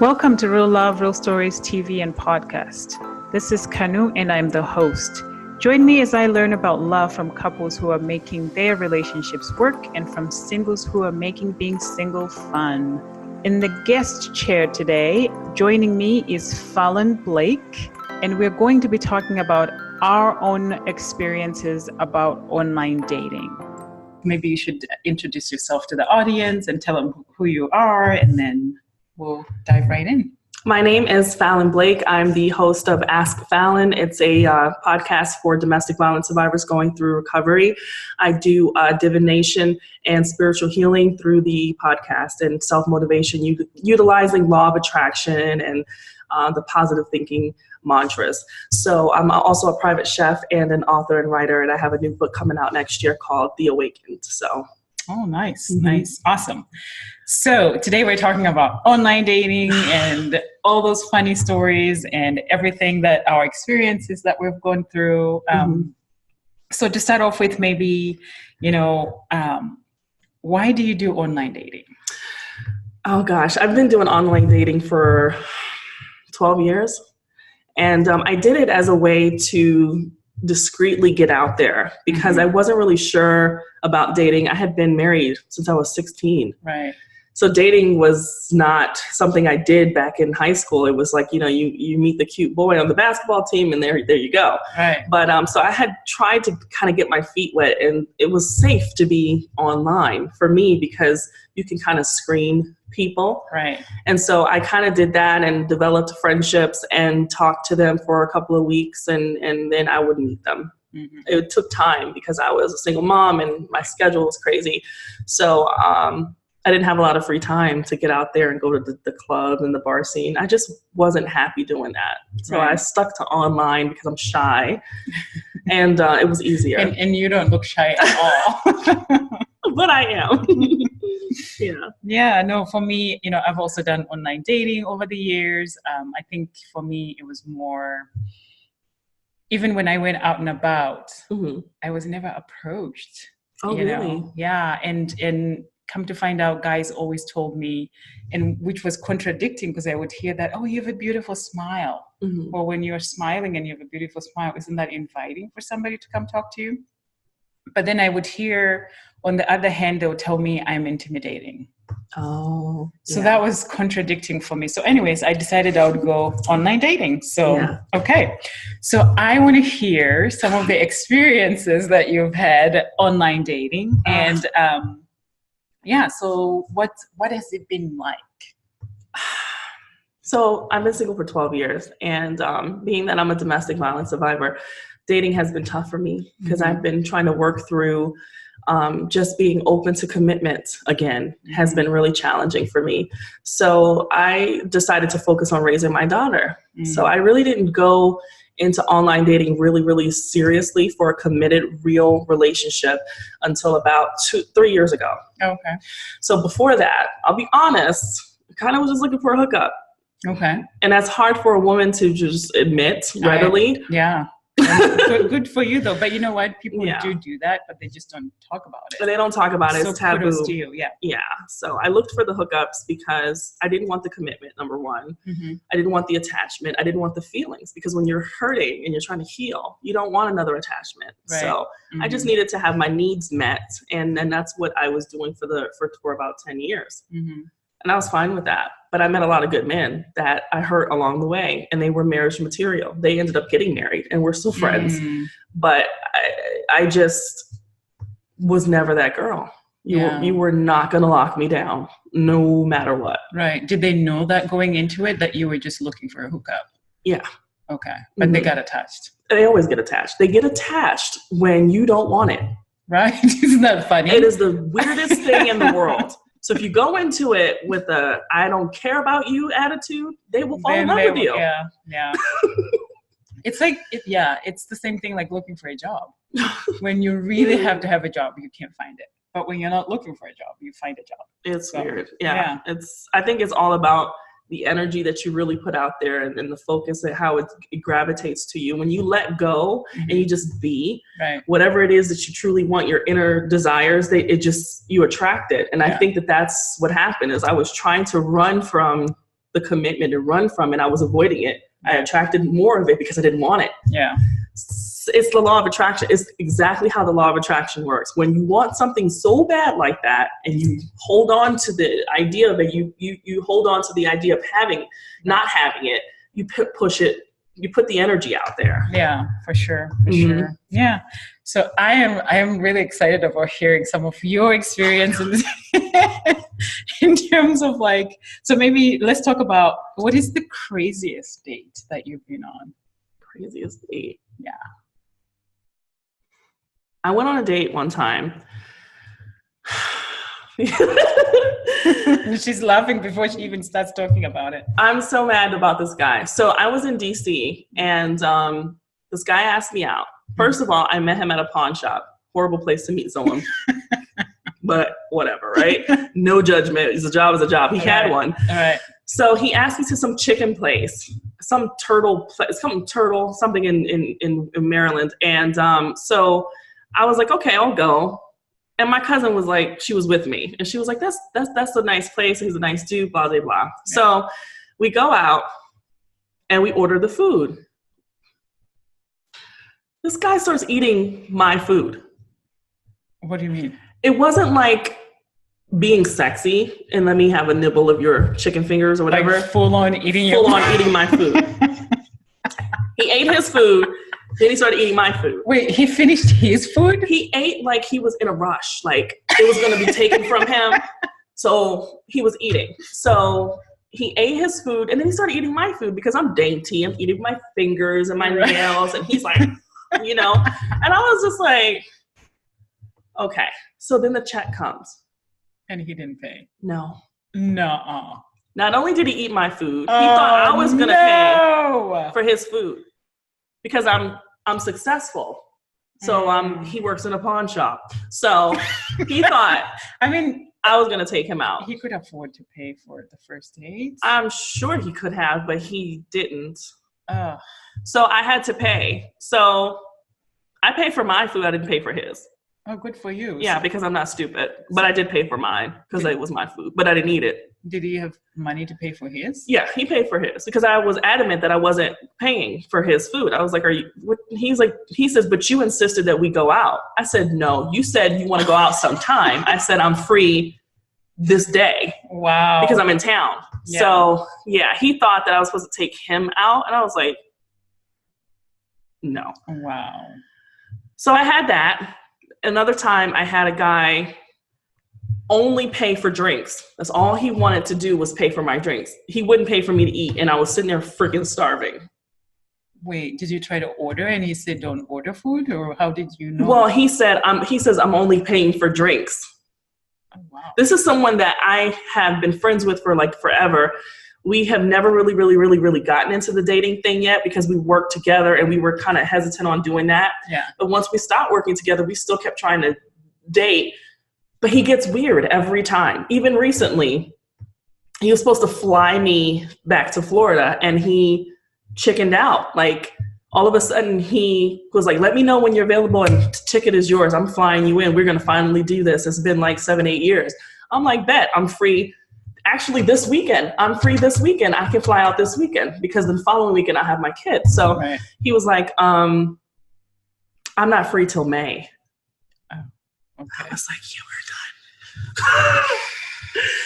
Welcome to Real Love, Real Stories TV and podcast. This is Kanu and I'm the host. Join me as I learn about love from couples who are making their relationships work and from singles who are making being single fun. In the guest chair today, joining me is Fallon Blake, and we're going to be talking about our own experiences about online dating. Maybe you should introduce yourself to the audience and tell them who you are, and then we'll dive right in. My name is Fallon Blake. I'm the host of Ask Fallon. It's a podcast for domestic violence survivors going through recovery. I do divination and spiritual healing through the podcast and self-motivation, utilizing law of attraction and the positive thinking mantras. So I'm also a private chef and an author and writer, and I have a new book coming out next year called The Awakened. Oh, nice. Nice. Awesome. So today we're talking about online dating and all those funny stories and everything that our experiences that we've gone through. So to start off with, maybe, why do you do online dating? Oh gosh, I've been doing online dating for 12 years. And I did it as a way to discreetly get out there because I wasn't really sure about dating. I had been married since I was 16. Right. So dating was not something I did back in high school. It was like, you meet the cute boy on the basketball team and there you go. Right. But so I had tried to kind of get my feet wet, and it was safe to be online for me because you can kind of screen people. Right. And so I kind of did that and developed friendships and talked to them for a couple of weeks, and then I would meet them. It took time because I was a single mom and my schedule was crazy. So I didn't have a lot of free time to get out there and go to the club and the bar scene. I just wasn't happy doing that. So I stuck to online because I'm shy, and it was easier. And you don't look shy at all. But I am. Yeah. Yeah, no, for me, I've also done online dating over the years. I think for me, it was more, even when I went out and about, I was never approached. Oh, really? Yeah. And come to find out, guys always told me, and which was contradicting because I would hear that, oh, you have a beautiful smile. Or when you're smiling and you have a beautiful smile, isn't that inviting for somebody to come talk to you? But then I would hear, on the other hand, they would tell me I'm intimidating. Oh. So that was contradicting for me. So anyways, I decided I would go online dating. So, okay. So I want to hear some of the experiences that you've had online dating. And so what has it been like? So I've been single for 12 years. And being that I'm a domestic violence survivor, dating has been tough for me because I've been trying to work through just being open to commitment again has been really challenging for me. So I decided to focus on raising my daughter. So I really didn't go into online dating really, really seriously for a committed, real relationship until about 3 years ago. Okay. So before that, I'll be honest, I kind of was just looking for a hookup. Okay. And that's hard for a woman to just admit readily. Yeah. Good for you though. But you know what? People do that, but they just don't talk about it. But they don't talk about it. So it's taboo. kudos to you. Yeah. Yeah. So I looked for the hookups because I didn't want the commitment, number one. I didn't want the attachment. I didn't want the feelings because when you're hurting and you're trying to heal, you don't want another attachment. Right. So I just needed to have my needs met. And then that's what I was doing for about 10 years. And I was fine with that. But I met a lot of good men that I hurt along the way, and they were marriage material. They ended up getting married, and we're still friends. But I just was never that girl. You were not going to lock me down, no matter what. Right. Did they know that going into it, that you were just looking for a hookup? Yeah. Okay. But they got attached. They always get attached. They get attached when you don't want it. Right? Isn't that funny? It is the weirdest thing in the world. So if you go into it with a I don't care about you attitude, they will fall in love with you. Yeah. It's like, it's the same thing like looking for a job. When you really have to have a job, you can't find it. But when you're not looking for a job, you find a job. It's weird. Yeah. I think it's all about the energy that you really put out there and the focus and how it gravitates to you. When you let go and you just be, whatever it is that you truly want, your inner desires, you attract it. And I think that that's what happened is I was trying to run from the commitment and run from it. I was avoiding it. I attracted more of it because I didn't want it. Yeah. It's the law of attraction. It's exactly how the law of attraction works. When you want something so bad like that, and you hold on to the idea of it, you hold on to the idea of not having it, you push it, you put the energy out there. Yeah, for sure. Sure. Yeah. So I am really excited about hearing some of your experiences in terms of like, so maybe let's talk about what is the craziest date that you've been on? Craziest date. Yeah. I went on a date one time. She's laughing before she even starts talking about it. I'm so mad about this guy. So I was in DC, and this guy asked me out. First of all, I met him at a pawn shop. Horrible place to meet someone. But whatever, right? No judgment. His job is a job. He had one. All right. So he asked me to some chicken place, some turtle, something in Maryland. And so I was like, okay, I'll go. And my cousin was like, she was with me. And she was like, that's a nice place. He's a nice dude, blah, blah, blah. Yeah. So we go out and we order the food. This guy starts eating my food. What do you mean? It wasn't like being sexy and let me have a nibble of your chicken fingers or whatever. Like full on eating my food. He ate his food. Then he started eating my food. Wait, he finished his food? He ate like he was in a rush. Like it was going to be taken from him. So he was eating. So he ate his food and then he started eating my food because I'm dainty. I'm eating my fingers and my nails. And he's like, you know. And I was just like, okay. So then the check comes. And he didn't pay? No. No. Not only did he eat my food, he thought I was going to pay for his food. Because I'm successful. So he works in a pawn shop. So he thought I was going to take him out. He could afford to pay for the first date. I'm sure he could have, but he didn't. So I had to pay. So I paid for my food. I didn't pay for his. Oh, good for you. Yeah, because I'm not stupid. But I did pay for mine because it was my food. But I didn't eat it. Did he have money to pay for his? Yeah, he paid for his because I was adamant that I wasn't paying for his food. I was like, "Are you?" What? He says, "But you insisted that we go out." I said, "No, you said you want to go out sometime." I said, "I'm free this day." Wow. Because I'm in town. Yeah. So yeah, he thought that I was supposed to take him out, and I was like, "No." Wow. So I had that. Another time, I had a guy only pay for drinks. That's all he wanted to do was pay for my drinks. He wouldn't pay for me to eat, and I was sitting there freaking starving. Wait, did you try to order and he said don't order food, or how did you know? Well, he says I'm only paying for drinks. Oh, wow. This is someone that I have been friends with for like forever. We have never really gotten into the dating thing yet because we worked together and we were kind of hesitant on doing that. Yeah. But once we stopped working together, we still kept trying to date. But he gets weird every time. Even recently, he was supposed to fly me back to Florida and he chickened out. Like all of a sudden he was like, let me know when you're available and ticket is yours. I'm flying you in. We're going to finally do this. It's been like 7-8 years. I'm like, bet, I'm free. Actually, this weekend, I'm free this weekend. I can fly out this weekend because the following weekend I have my kids. So He was like, I'm not free till May. Oh, okay. I was like, yeah, we're done.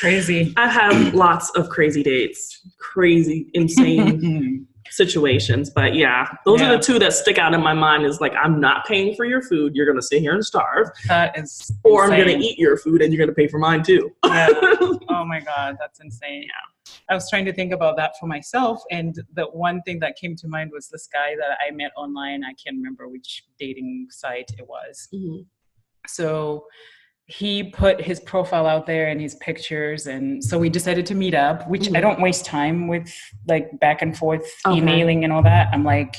Crazy. I've had lots of crazy dates, crazy, insane situations. But yeah, those are the two that stick out in my mind is like, I'm not paying for your food. You're going to sit here and starve. That is Or insane. I'm going to eat your food and you're going to pay for mine too. Yeah. Oh my God, that's insane. Yeah. I was trying to think about that for myself. And the one thing that came to mind was this guy that I met online. I can't remember which dating site it was. Mm-hmm. So he put his profile out there and his pictures. And so we decided to meet up, which I don't waste time with like back and forth emailing and all that. I'm like,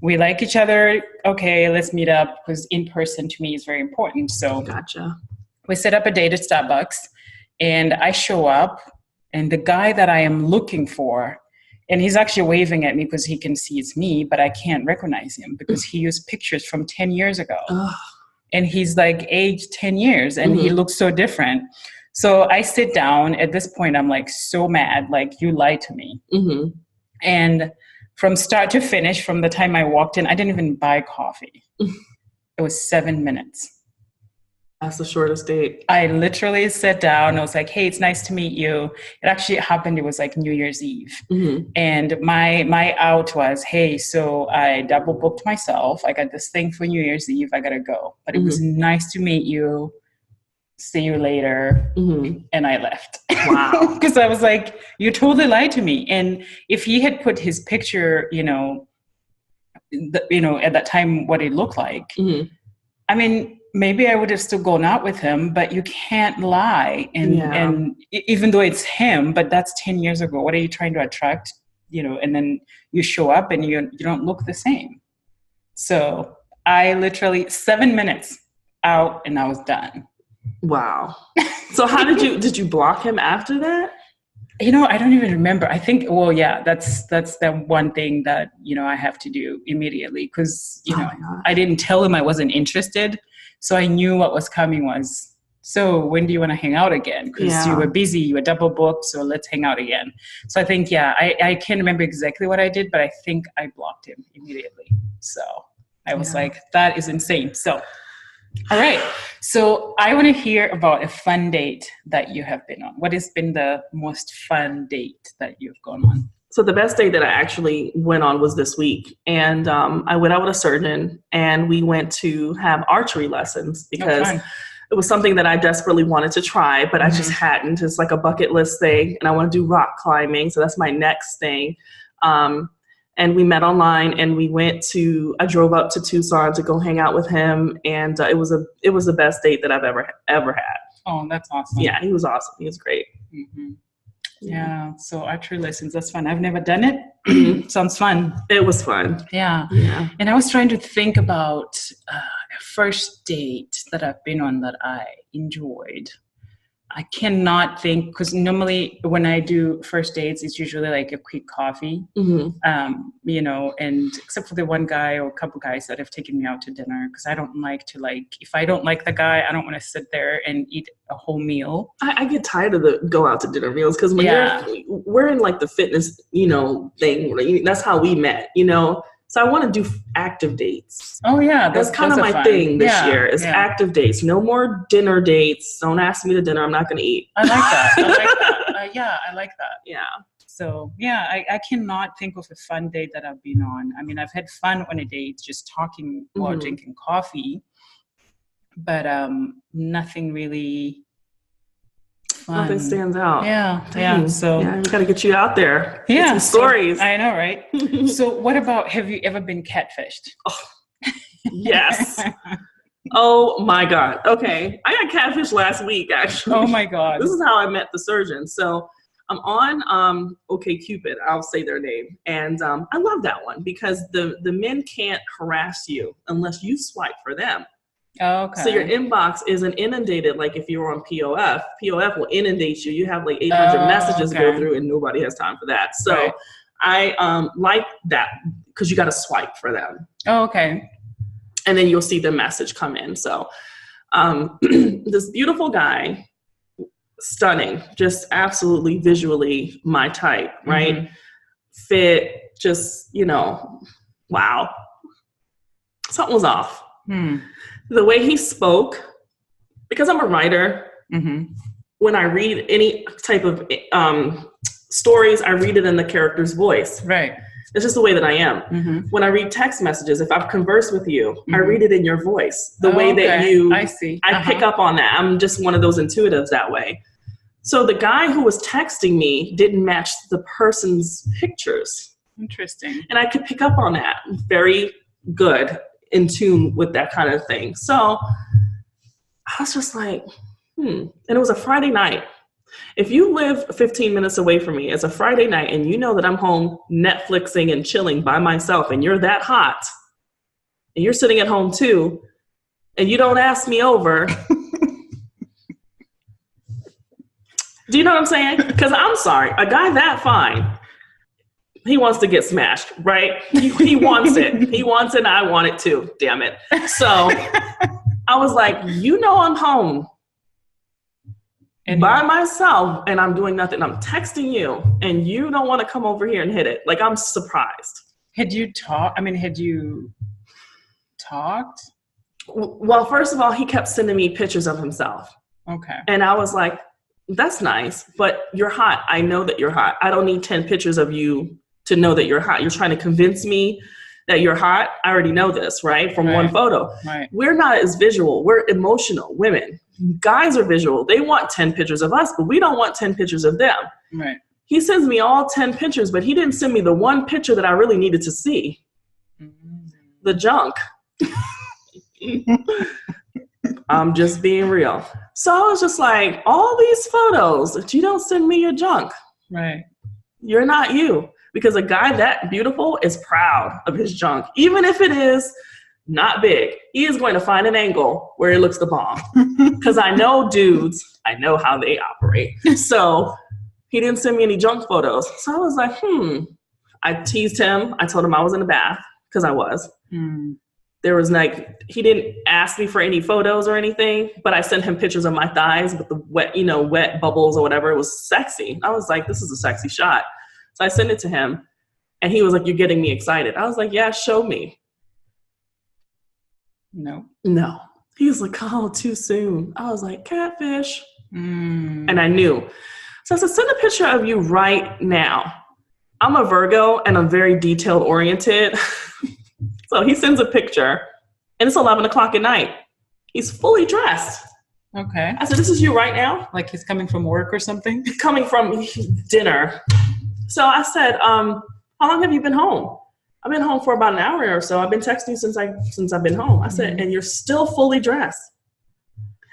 we like each other. Okay, let's meet up because in person to me is very important. So Gotcha. We set up a date at Starbucks and I show up and the guy that I am looking for, and he's actually waving at me because he can see it's me, but I can't recognize him because he used pictures from 10 years ago. And he's like aged 10 years and he looks so different. So I sit down. At this point, I'm like so mad, like you lied to me. Mm-hmm. And from start to finish, from the time I walked in, I didn't even buy coffee. It was 7 minutes. That's the shortest date. I literally sat down. I was like, hey, it's nice to meet you. It actually happened. It was like New Year's Eve. Mm-hmm. And my out was, hey, so I double booked myself. I got this thing for New Year's Eve. I got to go. But it was nice to meet you. See you later. Mm-hmm. And I left. Wow. Because I was like, you totally lied to me. And if he had put his picture, at that time, what it looked like, I mean, maybe I would have still gone out with him, but you can't lie. And even though it's him, but that's 10 years ago. What are you trying to attract? And then you show up and you don't look the same. So I literally 7 minutes out and I was done. Wow. So how did you block him after that? I don't even remember. I think, that's the one thing that, I have to do immediately because, I didn't tell him I wasn't interested. So I knew what was coming was, so when do you want to hang out again? Because you were busy, you were double booked. So let's hang out again. So I think, I can't remember exactly what I did, but I think I blocked him immediately. So I was like, that is insane. So, all right. So I want to hear about a fun date that you have been on. What has been the most fun date that you've gone on? So the best date that I actually went on was this week. And I went out with a surgeon and we went to have archery lessons because it was something that I desperately wanted to try, but I just hadn't. It's like a bucket list thing. And I want to do rock climbing. So that's my next thing. And we met online and I drove up to Tucson to go hang out with him. And it was the best date that I've ever had. Oh, that's awesome. Yeah, he was awesome. He was great. Mm-hmm. Yeah. So archery lessons, that's fun. I've never done it. Sounds fun. It was fun. Yeah. And I was trying to think about a first date that I've been on that I enjoyed. I cannot think, because normally when I do first dates, it's usually like a quick coffee, and except for the one guy or a couple guys that have taken me out to dinner, because I don't like to if I don't like the guy, I don't want to sit there and eat a whole meal. I get tired of the go out to dinner meals because we're in like the fitness, thing. That's how we met, So I want to do active dates. Oh yeah, that's kind of my thing this year is active dates. No more dinner dates. Don't ask me to dinner. I'm not going to eat. I like that. I like that. Yeah. So I cannot think of a fun date that I've been on. I mean, I've had fun on a date, just talking while drinking coffee, but nothing really. Fun. Nothing stands out. Yeah. So we got to get you out there. Yeah. Some stories. I know, right? So what about, have you ever been catfished? Oh, yes. Oh my God. Okay. I got catfished last week, actually. Oh my God. This is how I met the surgeon. So I'm on OkCupid. I'll say their name. And I love that one because the men can't harass you unless you swipe for them. Okay. So your inbox isn't inundated like if you were on POF. POF will inundate you. You have like 800 messages go through and nobody has time for that. So I like that because you got to swipe for them. Oh, okay. And then you'll see the message come in. So this beautiful guy, stunning, just absolutely visually my type, right? Fit, just, wow. Something was off. The way he spoke, because I'm a writer, when I read any type of stories, I read it in the character's voice. Right. It's just the way that I am. When I read text messages, if I've conversed with you, I read it in your voice. The way that I see. I pick up on that. I'm just one of those intuitives that way. So the guy who was texting me didn't match the person's pictures. Interesting. And I could pick up on that. Very good. In tune with that kind of thing. So I was just like, And it was a Friday night. If you live 15 minutes away from me, it's a Friday night and you know that I'm home Netflixing and chilling by myself and you're that hot and you're sitting at home too and you don't ask me over. Do you know what I'm saying? Because I'm sorry, a guy that fine, he wants to get smashed, right? He wants it. He wants it and I want it too, damn it. So I was like, I'm home. by myself, and I'm doing nothing. I'm texting you, and you don't want to come over here and hit it. Like, I'm surprised. Had you talked? Well, first of all, he kept sending me pictures of himself. Okay. And I was like, that's nice, but you're hot. I know that you're hot. I don't need 10 pictures of you to know that you're hot. You're trying to convince me that you're hot. I already know this, right? From one photo. Right. We're not as visual. We're emotional women. Guys are visual. They want 10 pictures of us, but we don't want 10 pictures of them. Right. He sends me all 10 pictures, but he didn't send me the one picture that I really needed to see. Mm-hmm. The junk. I'm just being real. So I was just like, all these photos, but you don't send me your junk. Right. You're not you. Because a guy that beautiful is proud of his junk. Even if it is not big, he is going to find an angle where it looks the bomb. Because I know dudes, I know how they operate. So he didn't send me any junk photos. So I was like, I teased him. I told him I was in the bath, because I was. There was like, he didn't ask me for any photos or anything, but I sent him pictures of my thighs with the wet bubbles or whatever. It was sexy. I was like, this is a sexy shot. So I sent it to him, and he was like, you're getting me excited. I was like, yeah, show me. No. He was like, oh, too soon. I was like, catfish. And I knew. So I said, send a picture of you right now. I'm a Virgo, and I'm very detail oriented. So he sends a picture, and it's 11 o'clock at night. He's fully dressed. Okay. I said, this is you right now? Like he's coming from work or something? Coming from dinner. So I said, how long have you been home? I've been home for about an hour or so. I've been texting you since I've been home. I said, and you're still fully dressed.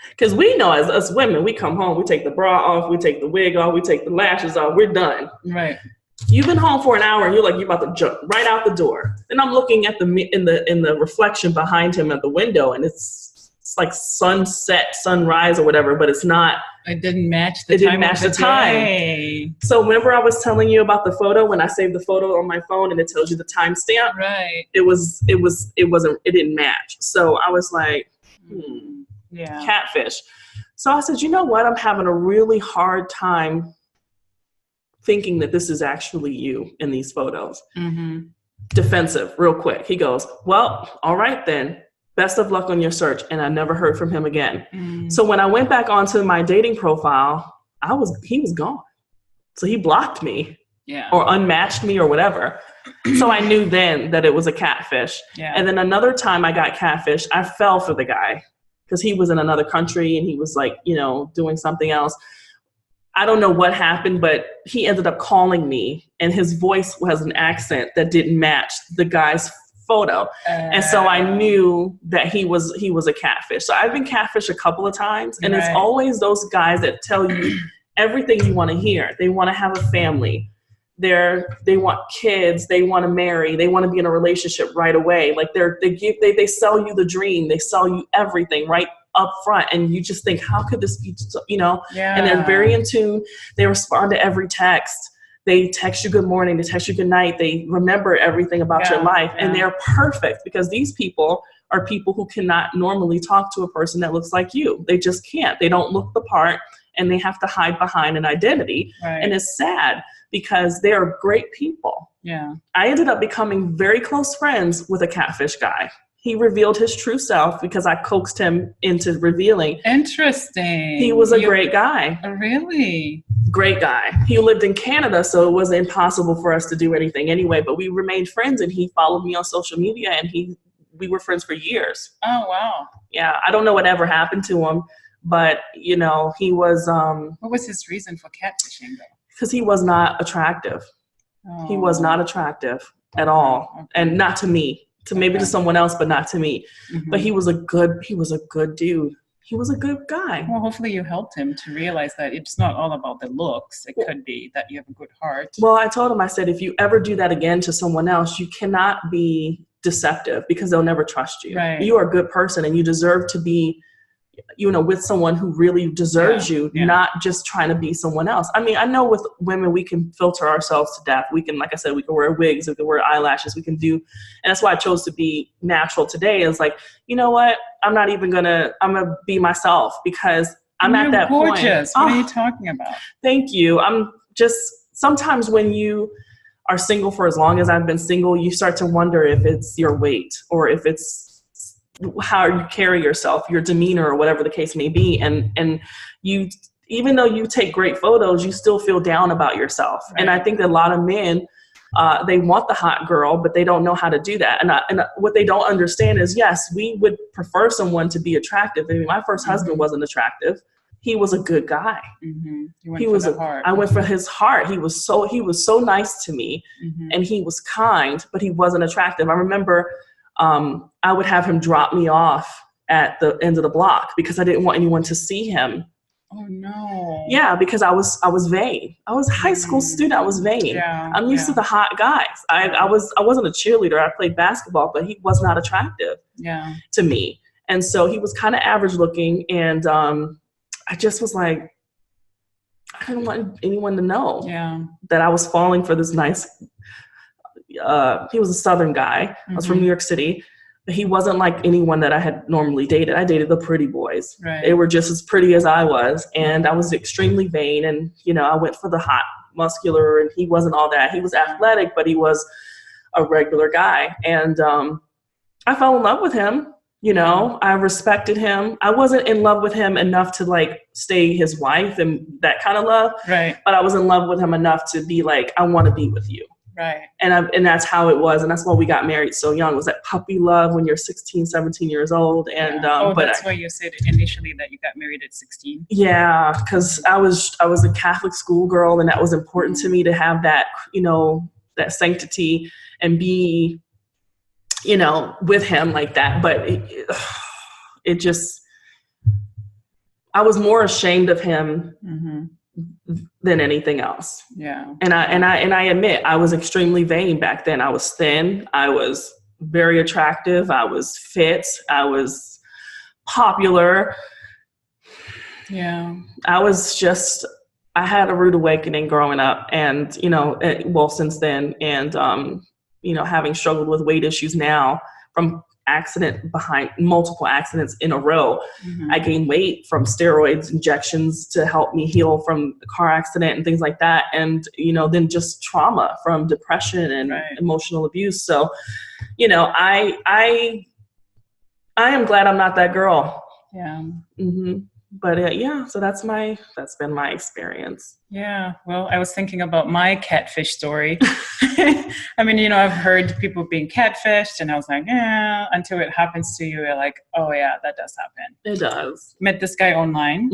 Because we know as us women, we come home, we take the bra off, we take the wig off, we take the lashes off, we're done. Right. You've been home for an hour, and you're like, you're about to jump right out the door. And I'm looking at in the reflection behind him at the window, and it's like sunset, sunrise or whatever, but it's not. It didn't match the time. So remember I was telling you about the photo when I saved the photo on my phone and it tells you the timestamp? Right. It didn't match. So I was like, yeah, catfish. So I said, you know what? I'm having a really hard time thinking that this is actually you in these photos. Defensive, real quick. He goes, well, all right then. Best of luck on your search. And I never heard from him again. So when I went back onto my dating profile, he was gone. So he blocked me or unmatched me or whatever. So I knew then that it was a catfish. Yeah. And then another time I got catfish, I fell for the guy because he was in another country and he was like, doing something else. I don't know what happened, but he ended up calling me and his voice has an accent that didn't match the guy's photo. And so I knew that he was a catfish. So I've been catfished a couple of times, and it's always those guys that tell you everything you want to hear. They want to have a family. They want kids. They want to marry. They want to be in a relationship right away. Like they sell you the dream. They sell you everything right up front, and you just think, how could this be? And they're very in tune. They respond to every text. They text you good morning, they text you good night. They remember everything about your life. And they're perfect because these people are people who cannot normally talk to a person that looks like you. They just can't. They don't look the part and they have to hide behind an identity. Right. And it's sad because they are great people. Yeah. I ended up becoming very close friends with a catfish guy. He revealed his true self because I coaxed him into revealing. Interesting. He was a great guy. Really? Great guy. He lived in Canada, so it was impossible for us to do anything anyway, but we remained friends and he followed me on social media and we were friends for years. Oh, wow. Yeah. I don't know what ever happened to him, but he was, what was his reason for catfishing though? Because he was not attractive. Oh. He was not attractive at all. Okay. And not to me. Maybe to someone else, but not to me. Mm-hmm. But he was a good dude. He was a good guy. Well, hopefully you helped him to realize that it's not all about the looks. It could be that you have a good heart. Well, I told him, I said, if you ever do that again to someone else, you cannot be deceptive because they'll never trust you. Right. You are a good person and you deserve to be, with someone who really deserves you, not just trying to be someone else. I mean, I know with women, we can filter ourselves to death. We can, like I said, we can wear wigs, we can wear eyelashes, we can do, and that's why I chose to be natural today. Is like, you know what? I'm going to be myself because I'm at that gorgeous. point. What are you talking about? Thank you. I'm just, sometimes when you are single for as long as I've been single, you start to wonder if it's your weight or if it's how you carry yourself, your demeanor, or whatever the case may be. And you, even though you take great photos, you still feel down about yourself. Right. And I think that a lot of men, they want the hot girl, but they don't know how to do that. And what they don't understand is, yes, we would prefer someone to be attractive. I mean, my first husband wasn't attractive. He was a good guy. I went for his heart. He was so nice to me, and he was kind, but he wasn't attractive. I remember I would have him drop me off at the end of the block because I didn't want anyone to see him. Oh no. Yeah, because I was vain. I was a high school student. I was vain. Yeah, I'm used to the hot guys. I wasn't a cheerleader. I played basketball, but he was not attractive to me. And so he was kind of average looking, and I just was like, I didn't want anyone to know that I was falling for this nice, he was a Southern guy. I was from New York City, but he wasn't like anyone that I had normally dated. I dated the pretty boys. Right. They were just as pretty as I was. And I was extremely vain. And, I went for the hot, muscular, and he wasn't all that. He was athletic, but he was a regular guy. And I fell in love with him. I respected him. I wasn't in love with him enough to like stay his wife and that kind of love. Right. But I was in love with him enough to be like, I want to be with you. Right. And that's how it was. And that's why we got married so young. It was that puppy love when you're 16, 17 years old. And that's why you said initially that you got married at 16. Yeah, because I was a Catholic schoolgirl, and that was important to me to have that, that sanctity and be with him like that. But it just, I was more ashamed of him than anything else. Yeah. And I admit I was extremely vain back then. I was thin. I was very attractive. I was fit. I was popular. Yeah. I had a rude awakening growing up, and, since then, and, having struggled with weight issues now from multiple accidents in a row. I gained weight from steroids injections to help me heal from the car accident and things like that. And, then just trauma from depression and emotional abuse. So, I am glad I'm not that girl. Yeah. But so that's been my experience. Yeah. Well, I was thinking about my catfish story. I mean, I've heard people being catfished, and I was like, until it happens to you, you're like, oh yeah, that does happen. It does. Met this guy online.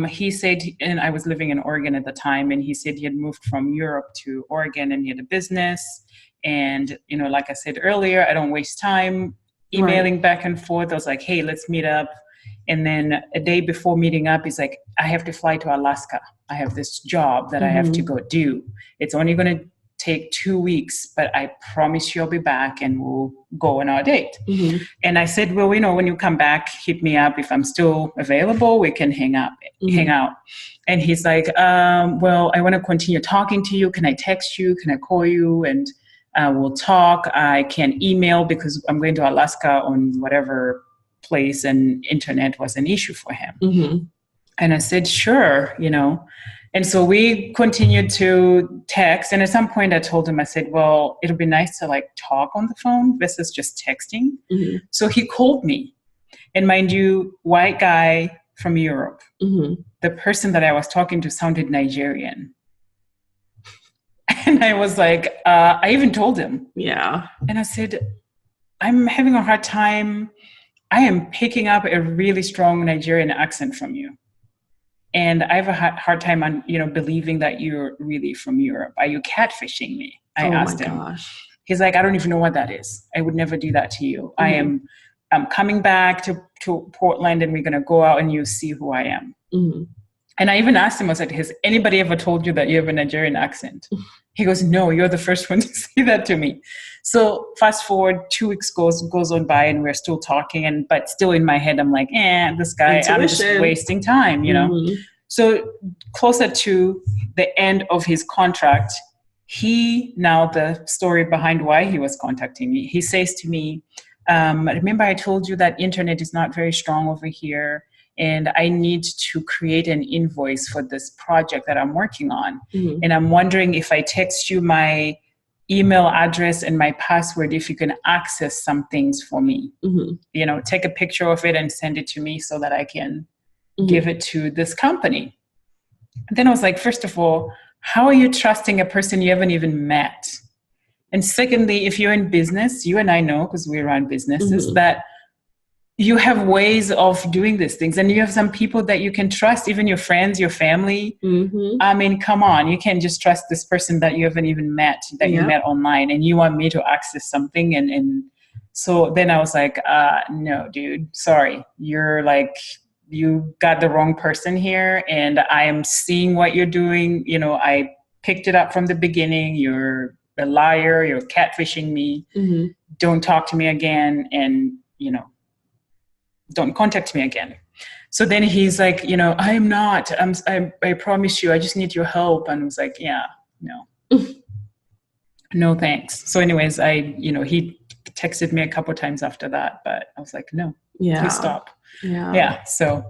He said, and I was living in Oregon at the time, and he said he had moved from Europe to Oregon, and he had a business. And, like I said earlier, I don't waste time emailing back and forth. I was like, hey, let's meet up. And then a day before meeting up, he's like, I have to fly to Alaska. I have this job that I have to go do. It's only going to take 2 weeks, but I promise you I'll be back and we'll go on our date. And I said, well, when you come back, hit me up. If I'm still available, we can hang out. And he's like, well, I want to continue talking to you. Can I text you? Can I call you? And we'll talk. I can email because I'm going to Alaska on whatever place, and internet was an issue for him. And I said, sure, And so we continued to text. And at some point I told him, I said, well, it'll be nice to like talk on the phone versus just texting. So he called me. And mind you, white guy from Europe. The person that I was talking to sounded Nigerian. And I was like, I even told him. Yeah. And I said, I'm having a hard time. I am picking up a really strong Nigerian accent from you. And I have a hard time on, believing that you're really from Europe. Are you catfishing me? I asked him. Gosh. He's like, I don't even know what that is. I would never do that to you. I'm coming back to Portland, and we're going to go out and you see who I am. And I even asked him, I said, has anybody ever told you that you have a Nigerian accent? He goes, no, you're the first one to say that to me. So fast forward, 2 weeks goes on by, and we're still talking. But still in my head, I'm like, this guy, Intuition. I'm just wasting time, So closer to the end of his contract, the story behind why he was contacting me, he says to me, remember I told you that internet is not very strong over here. and I need to create an invoice for this project that I'm working on. Mm-hmm. And I'm wondering if I text you my email address and my password, if you can access some things for me. Mm-hmm. You know, take a picture of it and send it to me so that I can give it to this company. And then I was like, first of all, how are you trusting a person you haven't even met? And secondly, if you're in business, you and I know, because we run businesses, that you have ways of doing these things, and you have some people that you can trust, even your friends, your family. I mean, come on, you can't just trust this person that you haven't even met, that you met online, and you want me to access something. And so then I was like, no, dude, sorry. You're like, you got the wrong person here, and I am seeing what you're doing. You know, I picked it up from the beginning. You're a liar. You're catfishing me. Don't talk to me again. And, you know, don't contact me again. So then he's like, you know, I am not, I promise you, I just need your help. And I was like, yeah, no, no, thanks. So anyways, he texted me a couple times after that, but I was like, no, please stop. Yeah. So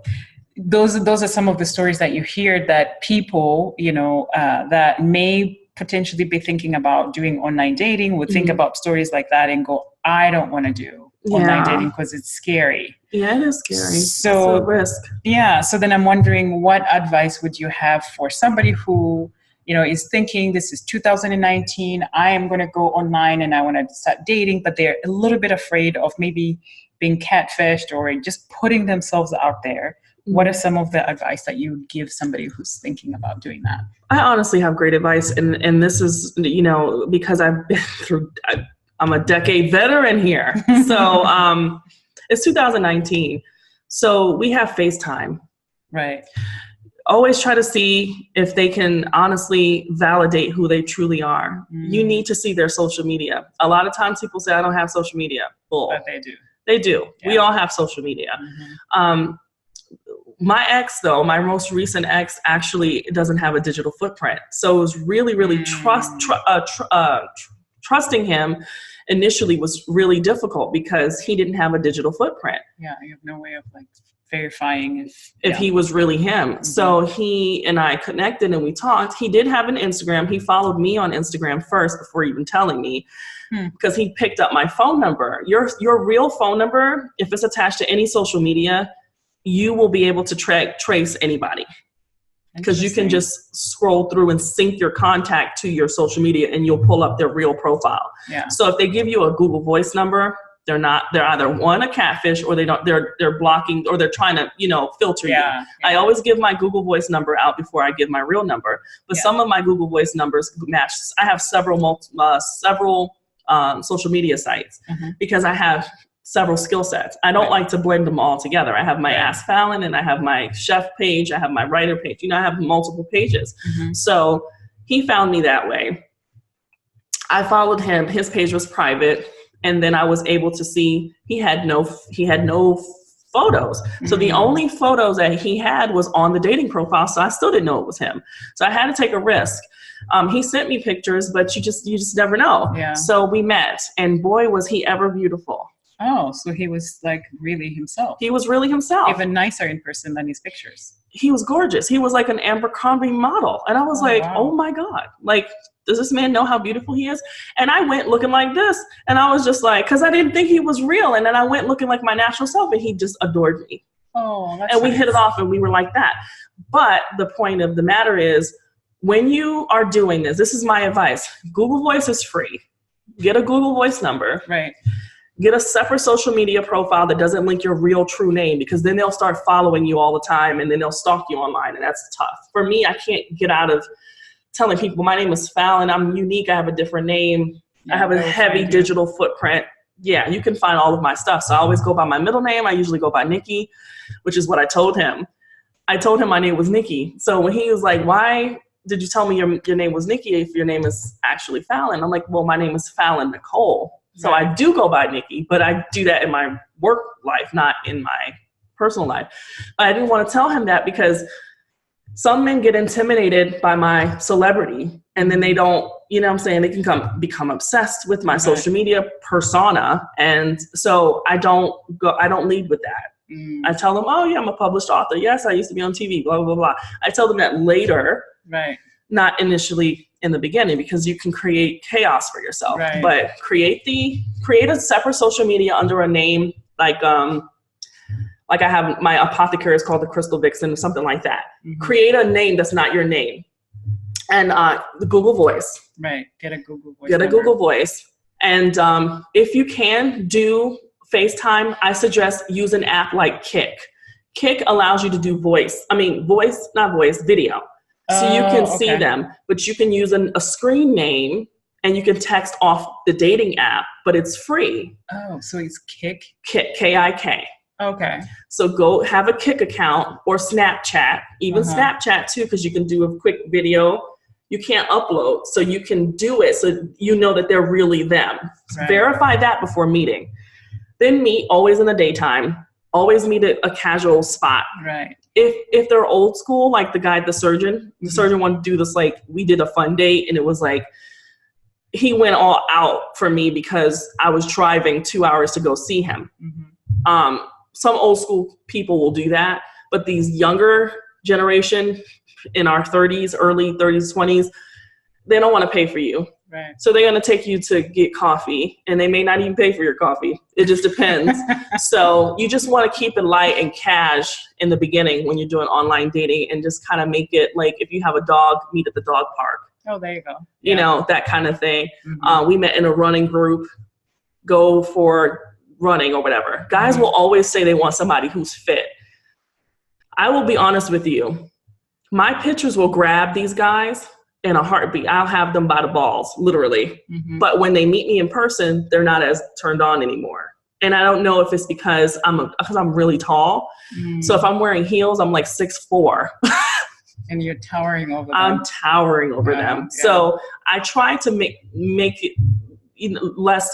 those are some of the stories that you hear that people, you know, that may potentially be thinking about doing online dating would think about stories like that and go, I don't want to do online dating because it's scary. Yeah, it is scary. So it's a risk. Yeah. So then I'm wondering, what advice would you have for somebody who, you know, is thinking this is 2019, I am going to go online and I want to start dating, but they're a little bit afraid of maybe being catfished or just putting themselves out there. What are some of the advice that you would give somebody who's thinking about doing that? I honestly have great advice. And this is, you know, because I've been through, I'm a decade veteran here. So it's 2019. So we have FaceTime. Right. Always try to see if they can honestly validate who they truly are. You need to see their social media. A lot of times people say, I don't have social media. Bull. But they do. They do. Yeah. We all have social media. My ex, though, my most recent ex actually doesn't have a digital footprint. So it was really, really trusting him initially was really difficult because he didn't have a digital footprint. Yeah, you have no way of like verifying if he was really him. So he and I connected and we talked. He did have an Instagram. He followed me on Instagram first before even telling me, because he picked up my phone number. Your real phone number, if it's attached to any social media, you will be able to trace anybody, because you can just scroll through and sync your contact to your social media and you'll pull up their real profile. Yeah. So if they give you a Google Voice number, they're either a catfish or they're blocking or they're trying to, you know, filter you. Yeah. I always give my Google Voice number out before I give my real number, but some of my Google Voice numbers match. I have several social media sites because I have several skill sets. I don't like to blend them all together. I have my Ask Fallon and I have my chef page. I have my writer page. You know, I have multiple pages. So he found me that way. I followed him. His page was private. And then I was able to see he had no photos. So the only photos that he had was on the dating profile. So I still didn't know it was him. So I had to take a risk. He sent me pictures, but you just never know. Yeah. So we met, and boy, was he ever beautiful. Oh, so he was like really himself. He was really himself. Even nicer in person than his pictures. He was gorgeous. He was like an Abercrombie model. And I was oh my God, like, does this man know how beautiful he is? And I went looking like this. And I was just like, because I didn't think he was real. And then I went looking like my natural self and he just adored me. Oh, that's and we hit it off and we were like that. But the point of the matter is, when you are doing this is my advice. Google Voice is free. Get a Google Voice number. Right. Get a separate social media profile that doesn't link your real true name, because then they'll start following you all the time and then they'll stalk you online, and that's tough. For me, I can't get out of telling people my name is Fallon. I'm unique. I have a different name. I have a heavy digital footprint. Yeah, you can find all of my stuff. So I always go by my middle name. I usually go by Nikki, which is what I told him. I told him my name was Nikki. So when he was like, why did you tell me your name was Nikki if your name is actually Fallon? I'm like, well, my name is Fallon Nicole. So I do go by Nikki, but I do that in my work life, not in my personal life. I didn't want to tell him that because some men get intimidated by my celebrity, and then they don't, you know what I'm saying? They can become obsessed with my social media persona. And so I don't lead with that. I tell them, oh yeah, I'm a published author. Yes, I used to be on TV, blah, blah, blah, blah. I tell them that later, right? Not initially in the beginning, because you can create chaos for yourself. Right. But create a separate social media under a name, like I have my apothecary is called the Crystal Vixen or something like that. Create a name that's not your name. And the Google Voice. Right. Get a Google Voice. Get a Google Voice. And if you can do FaceTime, I suggest use an app like Kik. Kik allows you to do video. So you can see them, but you can use a screen name and you can text off the dating app, but it's free. Oh, so it's Kik? Kik, K-I-K. Okay. So go have a Kik account or Snapchat, even Snapchat too, because you can do a quick video. You can't upload, so you can do it so you know that they're really them. Right. Verify that before meeting. Then meet always in the daytime. Always meet at a casual spot. Right. If they're old school, like the surgeon wanted to do this, like we did a fun date and it was like, he went all out for me because I was driving 2 hours to go see him. Some old school people will do that, but these younger generation in our 30s, early 30s, 20s, they don't want to pay for you. Right. So they're going to take you to get coffee and they may not even pay for your coffee. It just depends. So you just want to keep it light and cash in the beginning when you're doing online dating and just kind of make it like, if you have a dog, meet at the dog park. Oh, there you go. You know, that kind of thing. We met in a running group, go for running or whatever. Guys will always say they want somebody who's fit. I will be honest with you. My pictures will grab these guys in a heartbeat. I'll have them by the balls, literally. But when they meet me in person, they're not as turned on anymore. And I don't know if it's because I'm really tall. So if I'm wearing heels, I'm like 6'4". And you're towering over them. I'm towering over them. Yeah. So I try to make it less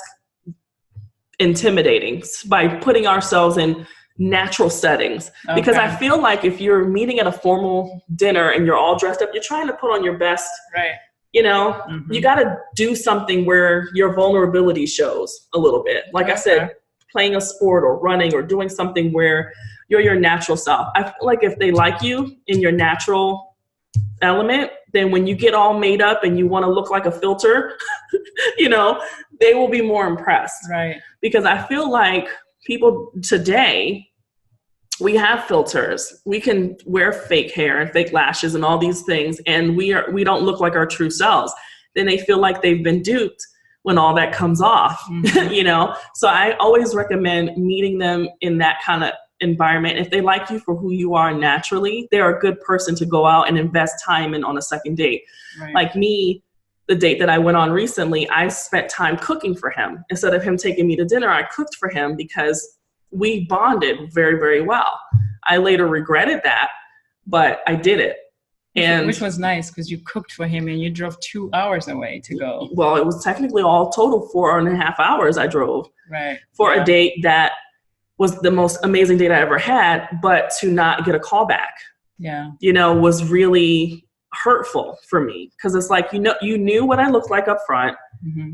intimidating by putting ourselves in natural settings. Because I feel like if you're meeting at a formal dinner and you're all dressed up, you're trying to put on your best. Right. You know, you got to do something where your vulnerability shows a little bit. Like I said, playing a sport or running or doing something where you're your natural self. I feel like if they like you in your natural element, then when you get all made up and you want to look like a filter, you know, they will be more impressed. Right. Because I feel like people today, we have filters. We can wear fake hair and fake lashes and all these things, and we don't look like our true selves. Then they feel like they've been duped when all that comes off, you know? So I always recommend meeting them in that kind of environment. If they like you for who you are naturally, they're a good person to go out and invest time in on a second date. Right. Like me, the date that I went on recently, I spent time cooking for him. Instead of him taking me to dinner, I cooked for him because we bonded very, very well. I later regretted that, but I did it. Which was nice because you cooked for him and you drove 2 hours away to go. Well, it was technically all total 4.5 hours I drove for a date that was the most amazing date I ever had, but to not get a call back, you know, was really hurtful for me. Cause it's like, you know, you knew what I looked like up front.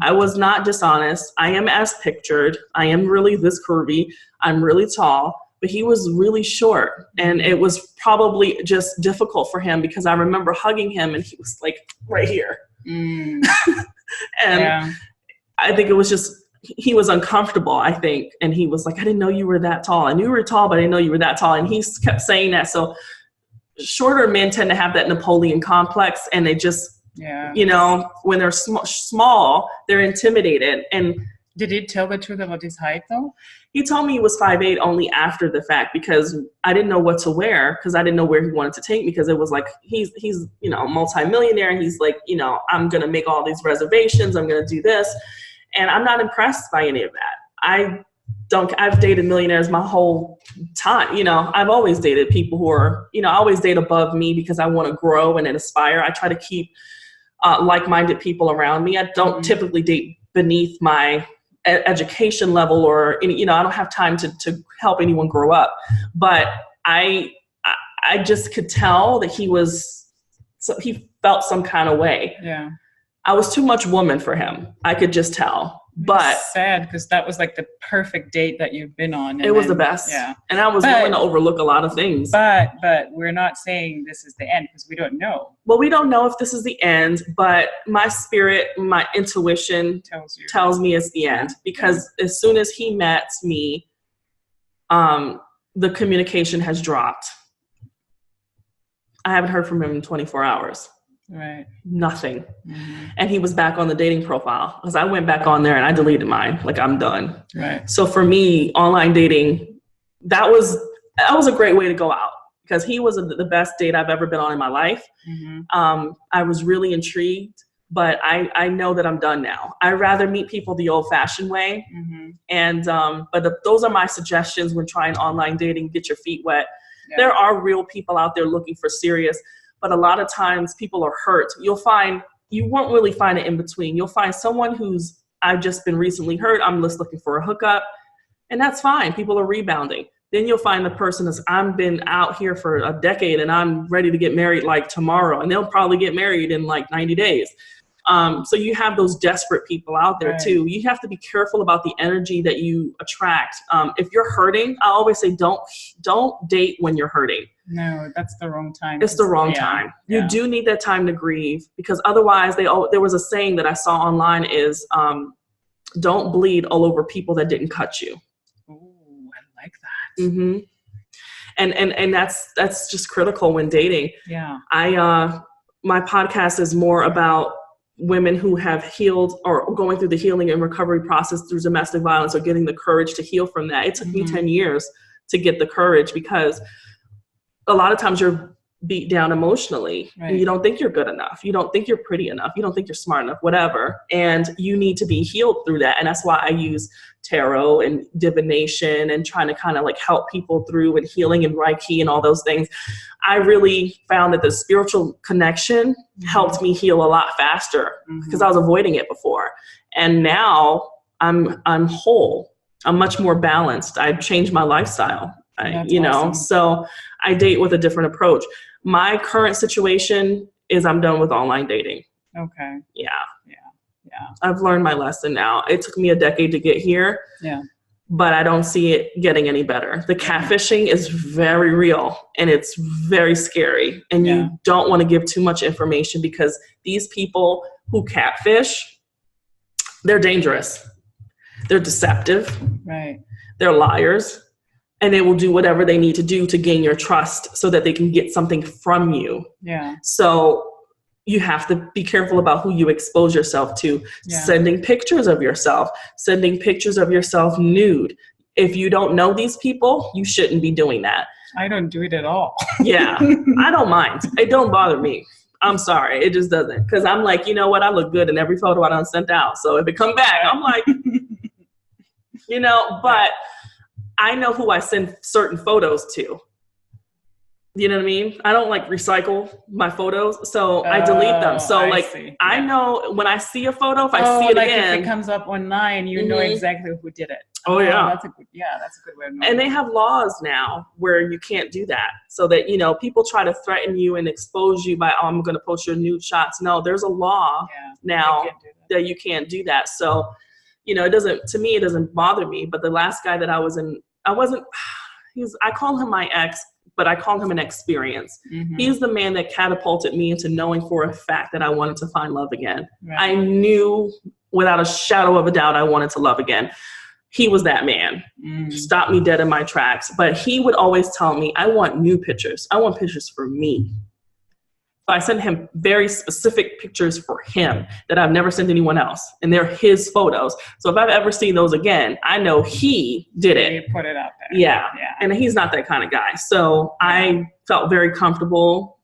I was not dishonest. I am as pictured. I am really this curvy. I'm really tall, but he was really short. And it was probably just difficult for him because I remember hugging him and he was like right here. And I think it was just, he was uncomfortable, I think. And he was like, I didn't know you were that tall. I knew you were tall, but I didn't know you were that tall. And he kept saying that. So shorter men tend to have that Napoleon complex, and they just, you know, when they're small, they're intimidated. And did he tell the truth about his height though? He told me he was 5'8" only after the fact, because I didn't know what to wear, because I didn't know where he wanted to take me, because it was like, he's you know, multimillionaire, and he's like, you know, I'm going to make all these reservations. I'm going to do this. And I'm not impressed by any of that. I've dated millionaires my whole time. You know, I've always dated people who are, you know, I always date above me because I want to grow and aspire. I try to keep like-minded people around me. I don't typically date beneath my education level or, you know, I don't have time to help anyone grow up. But I just could tell that he felt some kind of way. Yeah. I was too much woman for him. I could just tell. But it's sad because that was like the perfect date that you've been on. It was the best. Yeah. And I was willing to overlook a lot of things. But we're not saying this is the end because we don't know. Well, we don't know if this is the end, but my spirit, my intuition tells me it's the end. Because as soon as he met me, the communication has dropped. I haven't heard from him in 24 hours. Right. Nothing. Mm-hmm. And he was back on the dating profile because I went back on there and I deleted mine. Like, I'm done. Right. So for me, online dating, that was a great way to go out because he was the best date I've ever been on in my life. Mm-hmm. I was really intrigued, but I know that I'm done now. I'd rather meet people the old fashioned way. Mm-hmm. And, those are my suggestions when trying online dating, get your feet wet. Yeah. There are real people out there looking for serious. But a lot of times people are hurt. You won't really find it in between. You'll find someone I've just been recently hurt. I'm just looking for a hookup. And that's fine. People are rebounding. Then you'll find the person I've been out here for a decade and I'm ready to get married like tomorrow. And they'll probably get married in like 90 days. So you have those desperate people out there too. You have to be careful about the energy that you attract. If you're hurting, I always say don't date when you're hurting. No, that's the wrong time. It's the wrong time. Yeah. You do need that time to grieve because otherwise there was a saying that I saw online is don't bleed all over people that didn't cut you. Oh, I like that. Mm-hmm. And that's just critical when dating. Yeah. My podcast is more about women who have healed or going through the healing and recovery process through domestic violence or getting the courage to heal from that. It took me 10 years to get the courage because a lot of times you're beat down emotionally and you don't think you're good enough. You don't think you're pretty enough. You don't think you're smart enough, whatever. And you need to be healed through that. And that's why I use tarot and divination and trying to kind of like help people through and healing and Reiki and all those things. I really found that the spiritual connection helped me heal a lot faster because I was avoiding it before. And now I'm whole. I'm much more balanced. I've changed my lifestyle. Awesome. So I date with a different approach. My current situation is I'm done with online dating. Okay. Yeah. I've learned my lesson now. It took me a decade to get here. Yeah. But I don't see it getting any better. The catfishing is very real and it's very scary. And you don't want to give too much information because these people who catfish, they're dangerous. They're deceptive. Right. They're liars. And they will do whatever they need to do to gain your trust so that they can get something from you. Yeah. So you have to be careful about who you expose yourself to. Sending pictures of yourself nude. If you don't know these people, you shouldn't be doing that. I don't do it at all. Yeah, I don't mind. It don't bother me. I'm sorry. It just doesn't. Because I'm like, you know what? I look good in every photo I done sent out. So if it come back, I'm like, but I know who I send certain photos to. You know what I mean? I don't like recycle my photos, so I delete them. So I know when I see a photo, if I see it again. If it comes up online, you know exactly who did it. Oh yeah. That's a good way of knowing. And they have laws now where you can't do that. So that, people try to threaten you and expose you by, I'm going to post your nude shots. No, there's a law now that you can't do that. So, it doesn't bother me. But the last guy that I was in, I call him my ex, but I call him an experience. Mm-hmm. He's the man that catapulted me into knowing for a fact that I wanted to find love again. Right. I knew without a shadow of a doubt I wanted to love again. He was that man. Stopped me dead in my tracks. But he would always tell me, I want new pictures. I want pictures for me. So I sent him very specific pictures for him that I've never sent anyone else. And they're his photos. So if I've ever seen those again, I know he did it. He put it out there. Yeah. And he's not that kind of guy. So I felt very comfortable,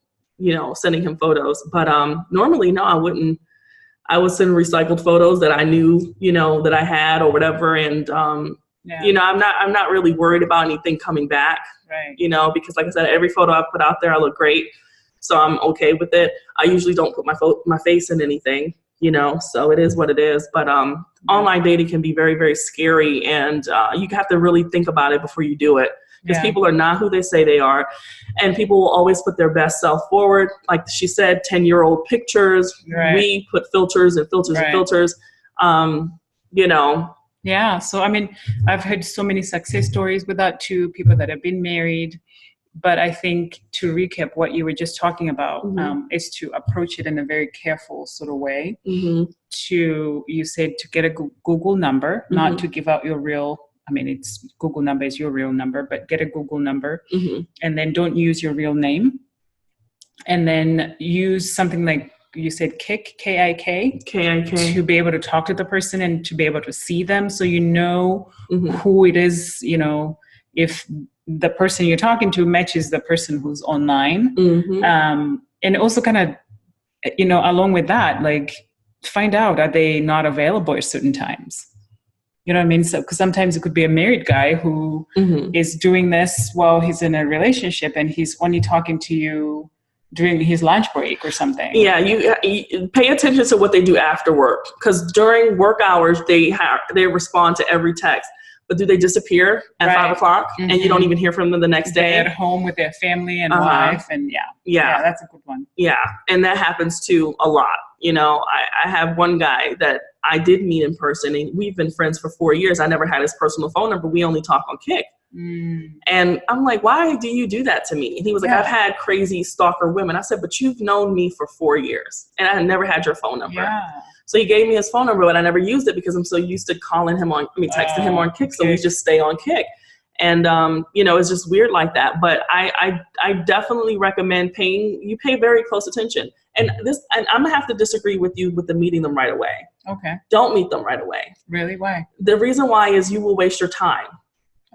sending him photos. But normally, no, I wouldn't. I would send recycled photos that I knew, that I had or whatever. And, I'm not really worried about anything coming back, right. Because like I said, every photo I put out there, I look great. So I'm okay with it. I usually don't put my face in anything, so it is what it is. But online dating can be very, very scary. And you have to really think about it before you do it. Because people are not who they say they are. And people will always put their best self forward. Like she said, 10-year-old pictures. Right. We put filters and filters and filters. you know. Yeah. So, I mean, I've heard so many success stories with that too, people that have been married. But I think to recap what you were just talking about is to approach it in a very careful sort of way. You said to get a Google number, not to give out your real, I mean, it's Google number is your real number, but get a Google number and then don't use your real name. And then use something like you said, KIK, K-I-K, to be able to talk to the person and to be able to see them. So you know who it is, you know, if the person you're talking to matches the person who's online. And also kind of, you know, along with that, like find out, are they not available at certain times? You know what I mean? So, because sometimes it could be a married guy who is doing this while he's in a relationship and he's only talking to you during his lunch break or something. Yeah, you pay attention to what they do after work, because during work hours they respond to every text. But do they disappear at 5 o'clock and you don't even hear from them the next day? They're at home with their family and wife, and yeah, that's a good one. Yeah, and that happens too a lot. You know, I have one guy that I did meet in person, and we've been friends for 4 years. I never had his personal phone number. We only talk on Kik. And I'm like, why do you do that to me? And he was like, I've had crazy stalker women. I said, but you've known me for 4 years and I had never had your phone number. So he gave me his phone number, but I never used it because I'm so used to calling him texting him on Kik. So we just stay on Kik. And, you know, it's just weird like that. But I definitely recommend you pay very close attention. And I'm gonna have to disagree with you with the meeting them right away. Okay. Don't meet them right away. Really? Why? The reason why is you will waste your time.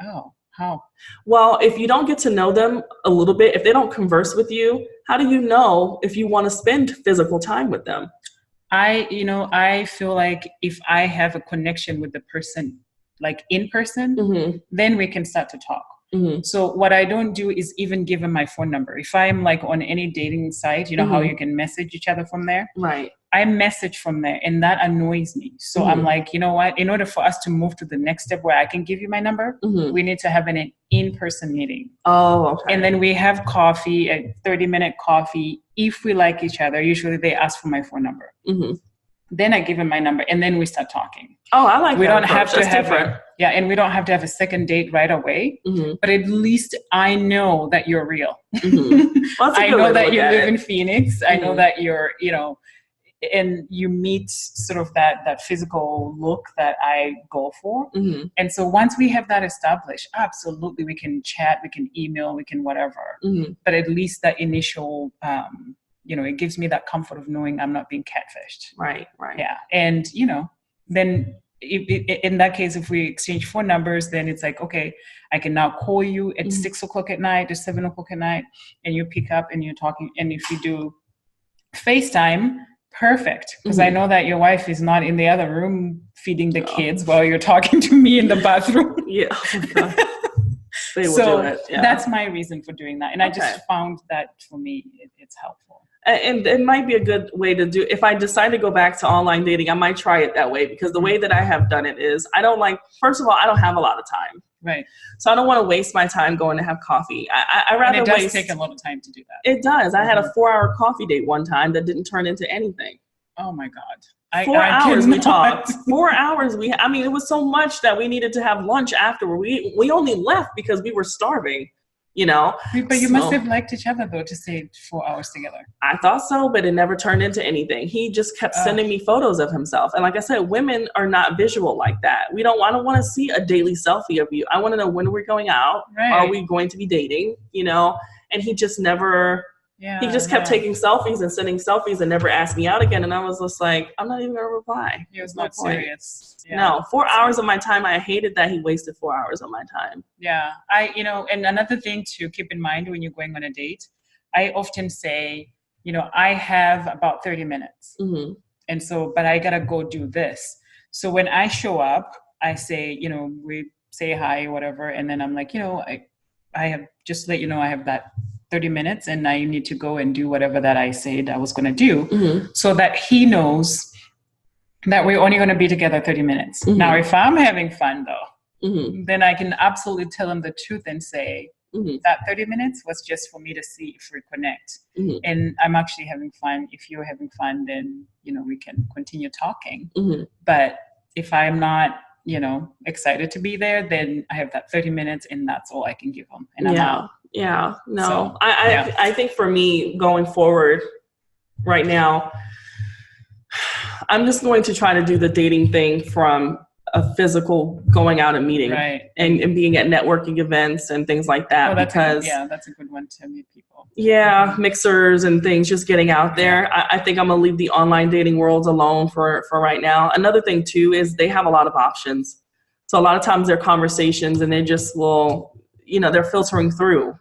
Oh. How? Well, if you don't get to know them a little bit, if they don't converse with you, how do you know if you want to spend physical time with them? I feel like if I have a connection with the person, like in person, then we can start to talk. So what I don't do is even give them my phone number. If I'm like on any dating site, you know how you can message each other from there? Right. I message from there and that annoys me. So I'm like, you know what? In order for us to move to the next step where I can give you my number, we need to have an in-person meeting. Oh, okay. And then we have coffee, a 30-minute coffee. If we like each other, usually they ask for my phone number. Then I give them my number and then we start talking. Oh, I like that. We don't have to have different. and we don't have to have a second date right away. But at least I know that you're real. Well, I know that you live in Phoenix. I know that you're, you know, and you meet sort of that physical look that I go for. And so once we have that established, absolutely, we can chat, we can email, we can whatever. But at least that initial, you know, it gives me that comfort of knowing I'm not being catfished. Right. Yeah. And, you know, then in that case, if we exchange phone numbers, then it's like, okay, I can now call you at 6 o'clock at night or 7 o'clock at night and you pick up and you're talking. And if you do FaceTime, perfect, because I know that your wife is not in the other room feeding the kids while you're talking to me in the bathroom. Yeah. Oh my God. They will So do it. Yeah. that's my reason for doing that. And I just found that for me, it's helpful. And it might be a good way to do, if I decide to go back to online dating, I might try it that way, because the way that I have done it is first of all, I don't have a lot of time. Right. So I don't want to waste my time going to have coffee. I rather and it does take a lot of time to do that. It does. I had a 4-hour coffee date one time that didn't turn into anything. Oh my God. 4 hours we talked. 4 hours it was so much that we needed to have lunch afterward. We only left because we were starving, you know. But you must have liked each other though to stay 4 hours together. I thought so, but it never turned into anything. He just kept sending me photos of himself. And like I said, women are not visual like that. I don't want to see a daily selfie of you. I want to know, when are we going out? Right. Are we going to be dating? You know? And he just never... he just kept taking selfies and sending selfies and never asked me out again. And I was just like, I'm not even going to reply. He was not serious. Yeah. No, 4 hours of my time. I hated that he wasted 4 hours of my time. Yeah. And another thing to keep in mind when you're going on a date, I often say, you know, I have about 30 minutes. And so, but I got to go do this. So when I show up, I say, you know, we say hi, whatever. And then I'm like, you know, I have just let you know I have that 30 minutes and I need to go and do whatever that I said I was going to do, so that he knows that we're only going to be together 30 minutes. Now, if I'm having fun though, then I can absolutely tell him the truth and say that 30 minutes was just for me to see if we connect. And I'm actually having fun. If you're having fun, then, you know, we can continue talking. But if I'm not, excited to be there, then I have that 30 minutes and that's all I can give them. And I'm out. Yeah. No, So, I think for me going forward right now, I'm just going to try to do the dating thing from a physical going out and meeting, and being at networking events and things like that. That's a good one to meet people. Yeah, mixers and things, just getting out there. I think I'm gonna leave the online dating worlds alone for right now. Another thing too is they have a lot of options. So a lot of times they're conversations and they just will, they're filtering through,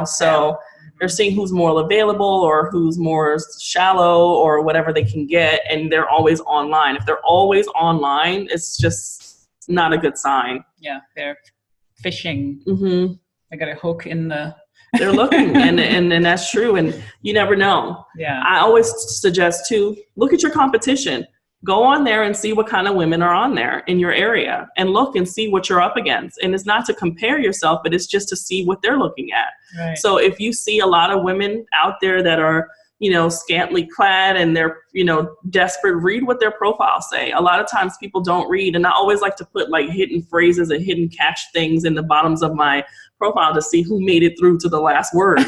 so they're seeing who's more available or who's more shallow or whatever they can get. And they're always online. If they're always online, it's just not a good sign. Yeah, they're fishing. Mm-hmm. They got a hook in the... They're looking, and that's true. And you never know. Yeah. I always suggest too, look at your competition. Go on there and see what kind of women are on there in your area and look and see what you're up against. And it's not to compare yourself, but it's just to see what they're looking at. Right. So if you see a lot of women out there that are, scantily clad and they're, desperate, read what their profiles say. A lot of times people don't read. And I always like to put like hidden phrases and hidden catch things in the bottoms of my profile to see who made it through to the last word.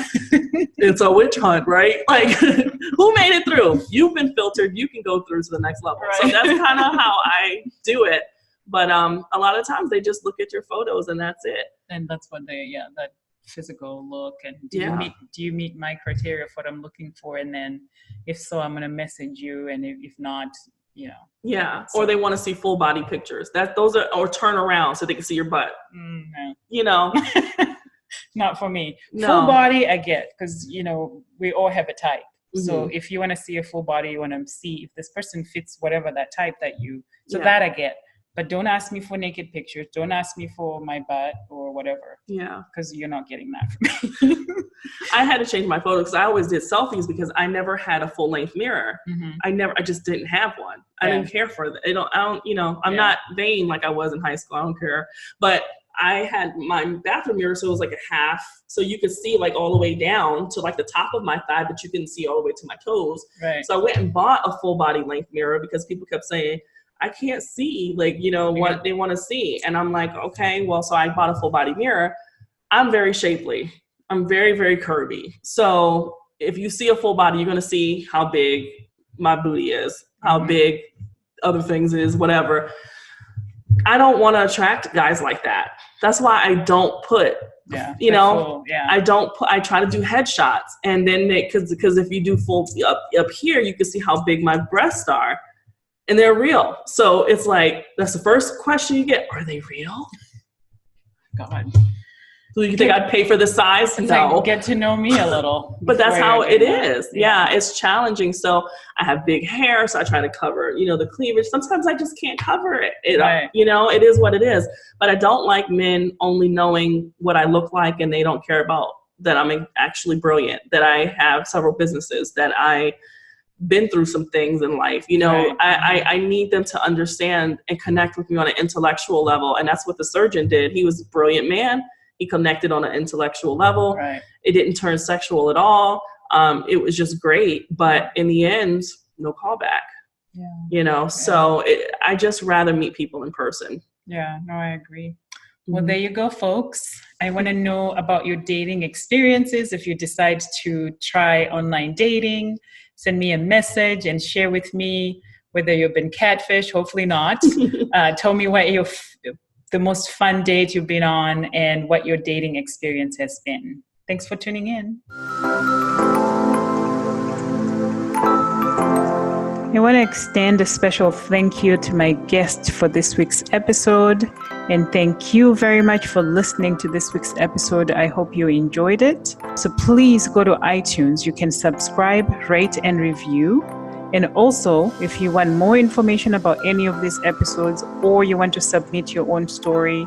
It's a witch hunt, right? Like, who made it through? You've been filtered. You can go through to the next level. Right. So that's kind of how I do it. But a lot of times they just look at your photos and that's it. And that's what that physical look, and do you meet my criteria for what I'm looking for, and then if so, I'm gonna message you, and if not, so. Or they want to see full body pictures. Or turn around so they can see your butt. No. Not for me. No. Full body I get, because we all have a type. Mm-hmm. So if you want to see a full body, you want to see if this person fits whatever that type that that I get. But don't ask me for naked pictures. Don't ask me for my butt or whatever. Yeah. Because you're not getting that from me. I had to change my photo because I always did selfies because I never had a full length mirror. Mm-hmm. I just didn't have one. I didn't care for that. I'm not vain like I was in high school. I don't care. But I had my bathroom mirror, so it was like a half. So you could see like all the way down to like the top of my thigh, but you couldn't see all the way to my toes. Right. So I went and bought a full body length mirror because people kept saying, I can't see what they want to see. And I'm like, okay, well, so I bought a full body mirror. I'm very shapely. I'm very, very curvy. So if you see a full body, you're going to see how big my booty is, how big other things is, whatever. I don't want to attract guys like that. That's why I don't put, I try to do headshots. And then because if you do full up here, you can see how big my breasts are. And they're real. So it's like, that's the first question you get. Are they real? God. So you think I'd pay for the size? It's no. Like, get to know me a little. But that's how it is. Yeah, it's challenging. So I have big hair, so I try to cover, the cleavage. Sometimes I just can't cover it. It is what it is. But I don't like men only knowing what I look like and they don't care about that I'm actually brilliant, that I have several businesses, that I been through some things in life. I need them to understand and connect with me on an intellectual level. And that's what the surgeon did. He was a brilliant man. He connected on an intellectual level. Right. It didn't turn sexual at all. It was just great. But in the end, no callback. Yeah. So I just rather meet people in person. Yeah, no, I agree. Well, there you go, folks. I want to know about your dating experiences. If you decide to try online dating, send me a message and share with me whether you've been catfish, hopefully not. Tell me what the most fun date you've been on and what your dating experience has been. Thanks for tuning in. I want to extend a special thank you to my guest for this week's episode. And thank you very much for listening to this week's episode. I hope you enjoyed it. So please go to iTunes. You can subscribe, rate, and review. And also, if you want more information about any of these episodes or you want to submit your own story,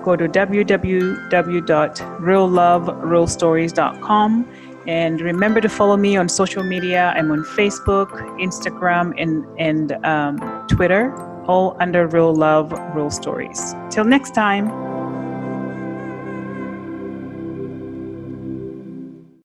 go to www.realloverealstories.com. And remember to follow me on social media. I'm on Facebook, Instagram, and Twitter, all under Real Love, Real Stories. Till next time.